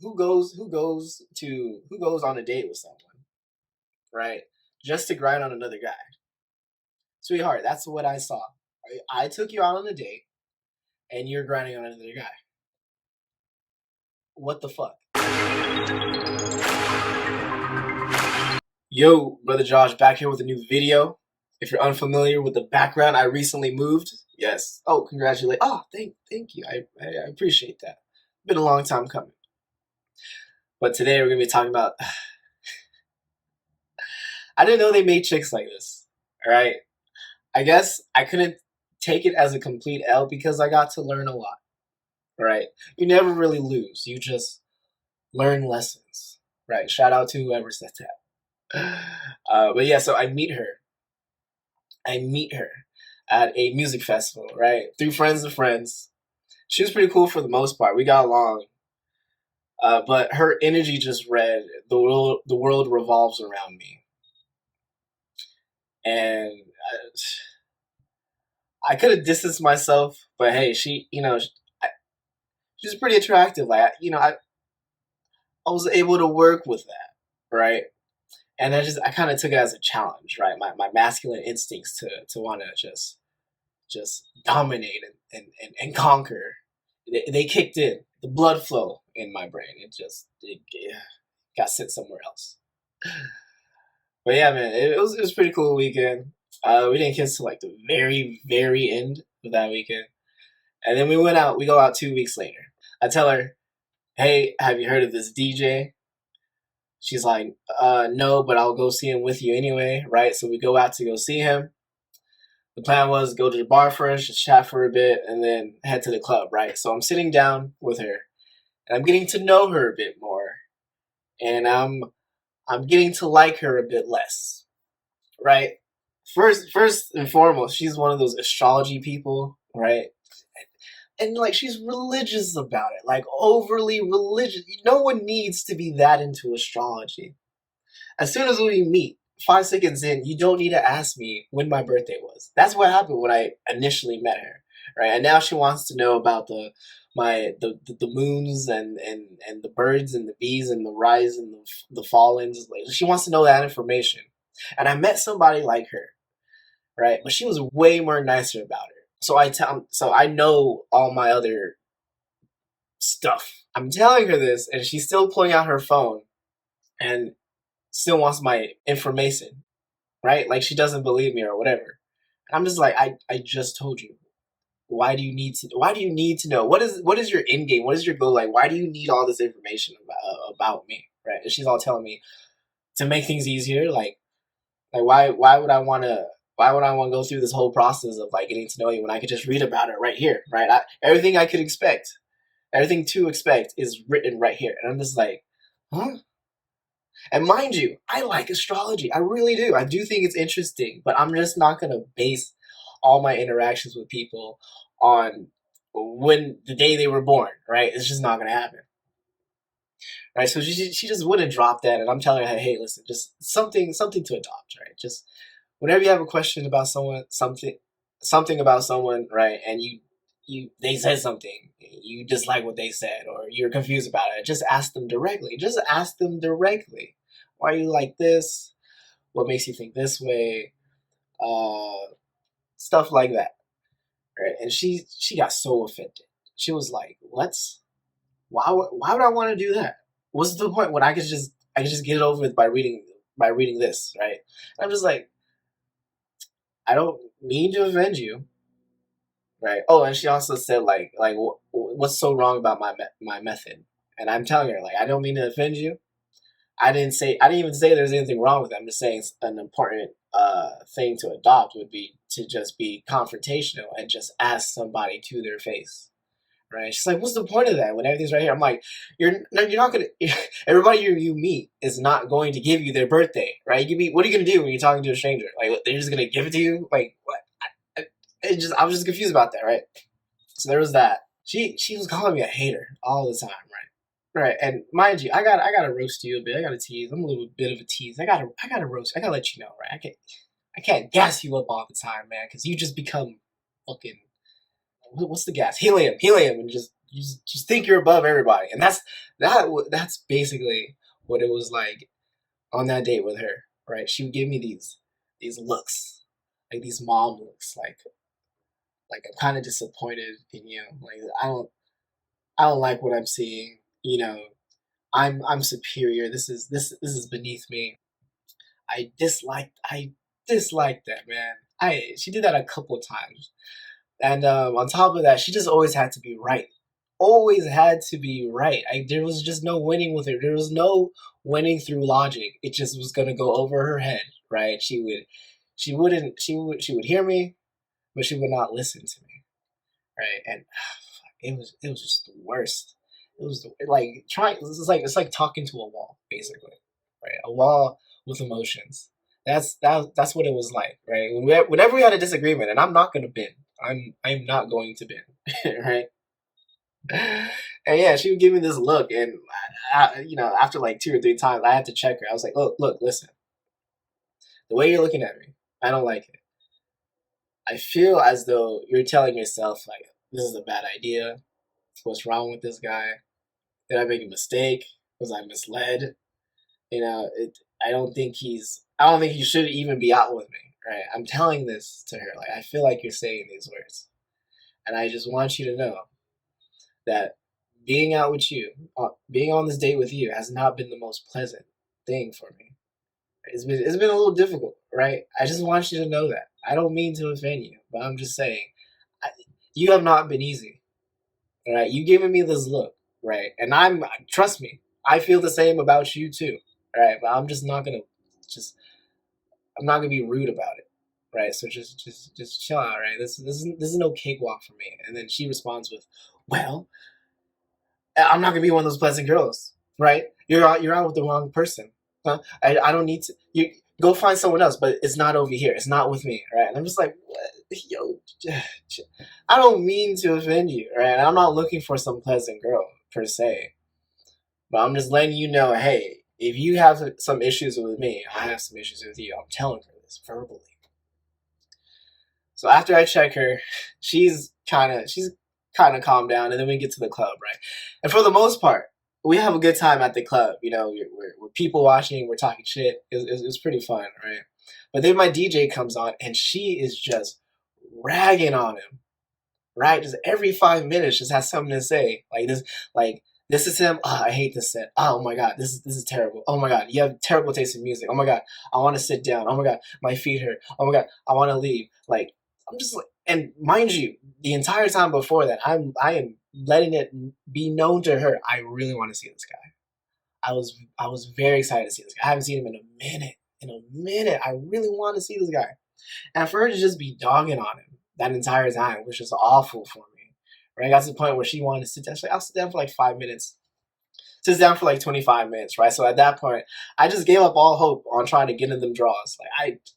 who goes on a date with someone, right? Just to grind on another guy. Sweetheart, that's what I saw. I took you out on a date and you're grinding on another guy. What the fuck? Yo, Brother Josh, back here with a new video. If you're unfamiliar with the background, I recently moved. Yes. Oh, congratulations. Oh, thank you. I appreciate that. Been a long time coming. But today we're gonna be talking about. I didn't know they made chicks like this. All right. I guess I couldn't take it as a complete L because I got to learn a lot. Right. You never really lose. You just learn lessons. Right. Shout out to whoever said that. But yeah, so I meet her at a music festival, right? Through friends of friends. She was pretty cool for the most part. We got along. But her energy just read, the world revolves around me. And I could have distanced myself, but hey, she's pretty attractive. Like, I was able to work with that, right? And I kind of took it as a challenge, right? My masculine instincts to want to just dominate and conquer. They kicked in. The blood flow in my brain. It got sent somewhere else. But yeah, man, it was a pretty cool weekend. We didn't kiss till like the very, very end of that weekend. And then we go out 2 weeks later. I tell her, hey, have you heard of this DJ? She's like, no, but I'll go see him with you anyway, right? So we go out to go see him. The plan was go to the bar first, just chat for a bit, and then head to the club, right? So I'm sitting down with her, and I'm getting to know her a bit more, and I'm getting to like her a bit less, right? First and foremost, she's one of those astrology people, right? And like she's religious about it, like overly religious. No one needs to be that into astrology. As soon as we meet, 5 seconds in, you don't need to ask me when my birthday was. That's what happened when I initially met her, right? And now she wants to know about the moons and the birds and the bees and the rise and the fallings. Like, she wants to know that information. And I met somebody like her, right? But she was way more nicer about it. So I know all my other stuff. I'm telling her this, and she's still pulling out her phone and still wants my information, right? Like she doesn't believe me or whatever. I'm just like, I just told you. Why do you need to know? What is your end game? What is your goal? Like, why do you need all this information about me, right? And she's all telling me to make things easier. Like why would I want to go through this whole process of like getting to know you when I could just read about it right here, right? Everything I could expect, everything to expect is written right here. And I'm just like, huh? And mind you, I like astrology. I really do. I do think it's interesting, but I'm just not going to base all my interactions with people on when the day they were born, right? It's just not going to happen. Right? So she just wouldn't drop that. And I'm telling her, hey, listen, just something to adopt, right? Just whenever you have a question about someone, something about someone, right? And they said something, you dislike what they said, or you're confused about it, just ask them directly. Just ask them directly. Why are you like this? What makes you think this way? Stuff like that. Right? And she got so offended. She was like, "What? Why would I want to do that? What's the point when I could just get it over with by reading this, right?" And I'm just like, I don't mean to offend you, right? Oh, and she also said like what's so wrong about my method? And I'm telling her like, I don't mean to offend you. I didn't even say there's anything wrong with it. I'm just saying an important thing to adopt would be to just be confrontational and just ask somebody to their face, right? She's like, what's the point of that when everything's right here? I'm like, you're not gonna. Everybody you meet is not going to give you their birthday, right? What are you gonna do when you're talking to a stranger? Like they're just gonna give it to you? Like what? I was just confused about that, right? So there was that. She was calling me a hater all the time, right? Right, and mind you, I gotta roast you a bit. I gotta tease. I'm a little bit of a tease. I gotta roast. I gotta let you know, right? I can't gas you up all the time, man, because you just become fucking. What's the gas? Helium, and just just think you're above everybody, and that's basically what it was like on that date with her. Right? She would give me these looks, like these mom looks, like I'm kind of disappointed in you. Like I don't like what I'm seeing. I'm superior. This is beneath me. I disliked that, man. I She did that a couple of times. And on top of that, she just always had to be right. Always had to be right. There was just no winning with her. There was no winning through logic. It just was gonna go over her head, right? She would hear me, but she would not listen to me, right? And it was just the worst. It was like trying. It's like talking to a wall, basically, right? A wall with emotions. That's what it was like, right? Whenever we had a disagreement, and I'm not gonna bend. I'm not going to bend, right? And yeah, she would give me this look, and after like 2 or 3 times, I had to check her. I was like, look, listen, the way you're looking at me, I don't like it. I feel as though you're telling yourself like this is a bad idea. What's wrong with this guy? Did I make a mistake? Was I misled? I don't think he should even be out with me, right? I'm telling this to her. Like, I feel like you're saying these words. And I just want you to know that being out with you, being on this date with you has not been the most pleasant thing for me. It's been a little difficult, right? I just want you to know that. I don't mean to offend you, but I'm just saying, I, you have not been easy, right? You giving me this look, right? And trust me, I feel the same about you too, right? But just I'm not gonna be rude about it, right? So just chill out, right? This is no cakewalk for me. And then she responds with, "Well, I'm not gonna be one of those pleasant girls, right? You're out with the wrong person. Huh? I don't need to. You go find someone else, but it's not over here. It's not with me, right?" And I'm just like, what? Yo, I don't mean to offend you, right? I'm not looking for some pleasant girl per se, but I'm just letting you know, hey, if you have some issues with me, I have some issues with you. I'm telling her this verbally. So after I check her, she's kind of calmed down, and then we get to the club, right? And for the most part, we have a good time at the club. We're people watching, we're talking shit. It's pretty fun, right? But then my DJ comes on, and she is just ragging on him, right? Just every 5 minutes, just has something to say. This is him. Oh, I hate this set. Oh my god, this is terrible. Oh my god, you have terrible taste in music. Oh my god, I want to sit down. Oh my god, my feet hurt. Oh my god, I want to leave. Like, I'm just like, and mind you, the entire time before that, I am letting it be known to her. I really want to see this guy. I was very excited to see this guy. I haven't seen him in a minute. In a minute, I really want to see this guy. And for her to just be dogging on him that entire time was just awful for me. Right? I got to the point where she wanted to sit down. She's like, I'll sit down for like 5 minutes. Sits down for like 25 minutes, right? So at that point, I just gave up all hope on trying to get in them draws.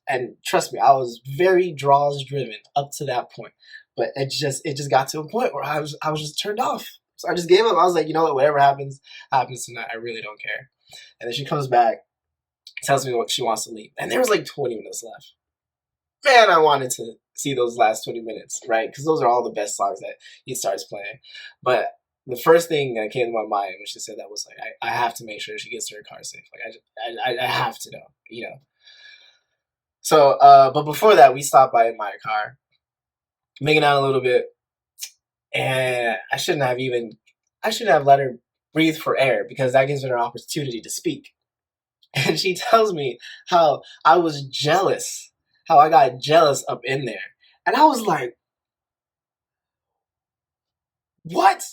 And trust me, I was very draws driven up to that point. But it just got to a point where I was just turned off. So I just gave up. I was like, you know what, whatever happens tonight. I really don't care. And then she comes back, tells me what she wants to leave. And there was like 20 minutes left. Man, I wanted to see those last 20 minutes, right? Because those are all the best songs that he starts playing. But the first thing that came to my mind when she said that was like, I have to make sure she gets to her car safe. Like, I have to know. So, but before that, we stopped by my car, making out a little bit, and I shouldn't have let her breathe for air because that gives her an opportunity to speak. And she tells me how I was jealous, how I got jealous up in there. And I was like, what?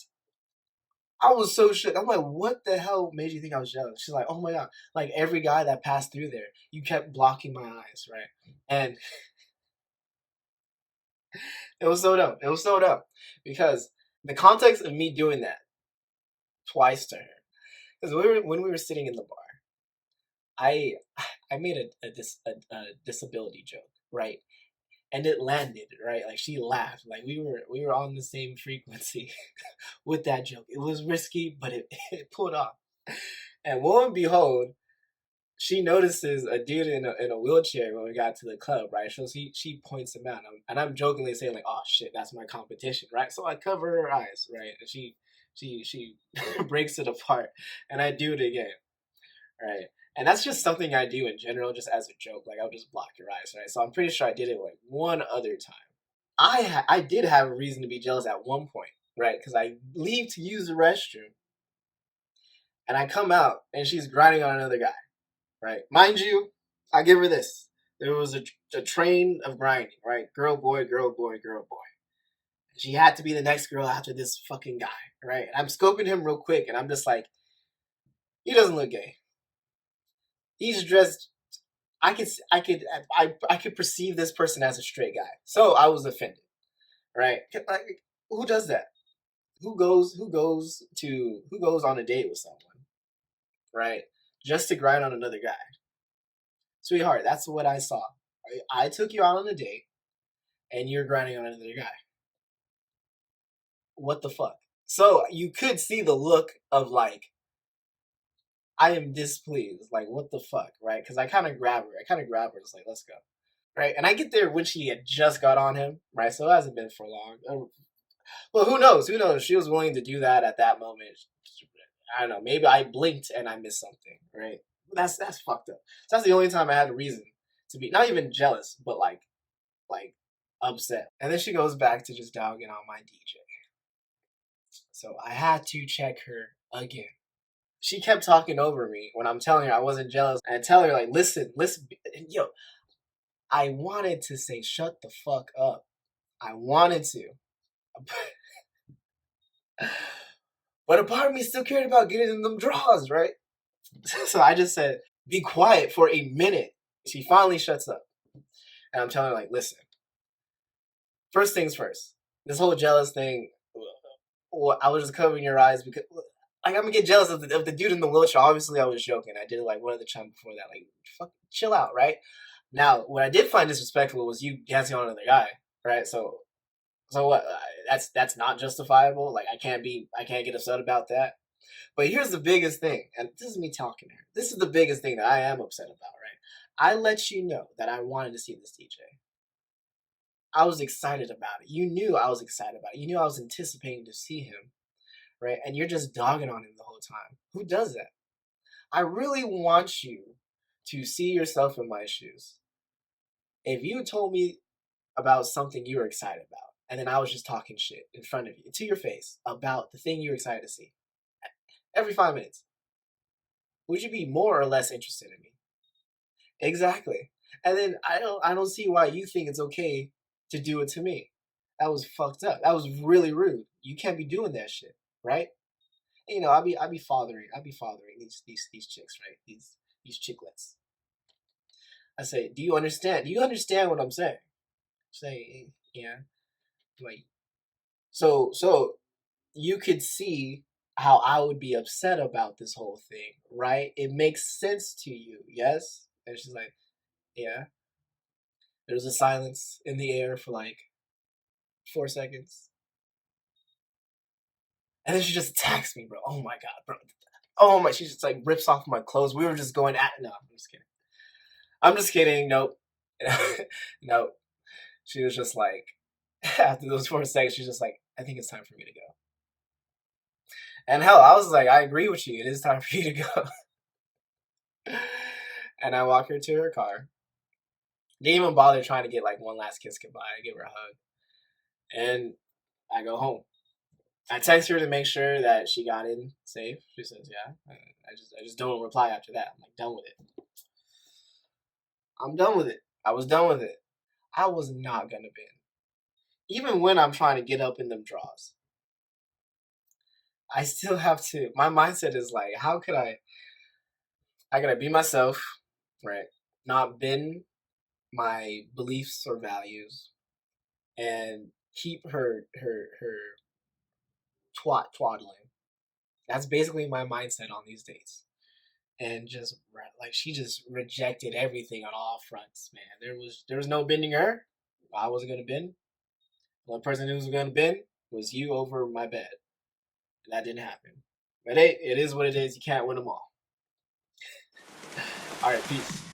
I was so shook. I'm like, what the hell made you think I was jealous? She's like, oh my god, like every guy that passed through there, you kept blocking my eyes, right? And it was so dumb. It was so dumb because the context of me doing that twice to her, because when we were sitting in the bar, I I made a disability joke, right? And it landed, right? Like she laughed. Like we were on the same frequency with that joke. It was risky, but it pulled off. And lo and behold, she notices a dude in a wheelchair when we got to the club, right? So she points him out, and I'm jokingly saying like, "Oh shit, that's my competition," right? So I cover her eyes, right? And she breaks it apart, and I do it again, right? And that's just something I do in general, just as a joke. Like I'll just block your eyes, right? So I'm pretty sure I did it like one other time. I did have a reason to be jealous at one point, right? Because I leave to use the restroom, and I come out, and she's grinding on another guy, right? Mind you, I give her this. There was a train of grinding, right? Girl, boy, girl, boy, girl, boy. She had to be the next girl after this fucking guy, right? And I'm scoping him real quick, and I'm just like, he doesn't look gay. He's dressed. I could perceive this person as a straight guy. So I was offended, right? Like, who does that? Who goes on a date with someone, right? Just to grind on another guy. Sweetheart, that's what I saw. I took you out on a date, and you're grinding on another guy. What the fuck? So you could see the look of like, I am displeased. Like, what the fuck, right? Because I kind of grab her. It's like, let's go, right? And I get there when she had just got on him, right? So it hasn't been for long. Well, who knows? Who knows? She was willing to do that at that moment. I don't know. Maybe I blinked and I missed something, right? That's fucked up. So that's the only time I had a reason to be not even jealous, but like upset. And then she goes back to just dogging on my DJ. So I had to check her again. She kept talking over me when I'm telling her I wasn't jealous. And I tell her like, listen, yo, I wanted to say shut the fuck up. I wanted to. But a part of me still cared about getting in them draws, right? So I just said, be quiet for a minute. She finally shuts up. And I'm telling her, like, listen, first things first. This whole jealous thing, I was just covering your eyes because, like, I'm gonna get jealous of the dude in the wheelchair. Obviously, I was joking. I did it like one other time before that. Like, fuck, chill out, right? Now, what I did find disrespectful was you dancing on another guy, right? So what? That's not justifiable. Like, I can't get upset about that. But here's the biggest thing, and this is me talking here. This is the biggest thing that I am upset about, right? I let you know that I wanted to see this DJ. I was excited about it. You knew I was excited about it. You knew I was anticipating to see him, right? And you're just dogging on him the whole time. Who does that? I really want you to see yourself in my shoes. If you told me about something you were excited about, and then I was just talking shit in front of you, to your face, about the thing you're excited to see, every 5 minutes, would you be more or less interested in me? Exactly. And then I don't see why you think it's okay to do it to me. That was fucked up. That was really rude. You can't be doing that shit, right? And, you know, I'll be fathering these chicks, right? These chicklets. I say, do you understand? Do you understand what I'm saying? Say, yeah. Like, so you could see how I would be upset about this whole thing, right? It makes sense to you, yes? And she's like, yeah. There was a silence in the air for like 4 seconds. And then she just attacks me, bro. Oh my god, bro. Oh my, she just like rips off my clothes. We were just going at, no, I'm just kidding. I'm just kidding, nope. Nope. She was just like, after those 4 seconds, she's just like, I think it's time for me to go. And hell, I was like, I agree with you. It is time for you to go. And I walk her to her car. Didn't even bother trying to get like one last kiss goodbye. I give her a hug. And I go home. I text her to make sure that she got in safe. She says, yeah. I just don't reply after that. I'm like, done with it. I'm done with it. I was done with it. I was not gonna bend. Even when I'm trying to get up in them draws. I still have to. My mindset is like, how could I gotta be myself, right? Not bend my beliefs or values, and keep her twaddling. That's basically my mindset on these dates. And just like she just rejected everything on all fronts, man. There was no bending her. I wasn't gonna bend. The only person who was gonna bend was you over my bed. And that didn't happen. But hey, it is what it is. You can't win them all. All right, peace.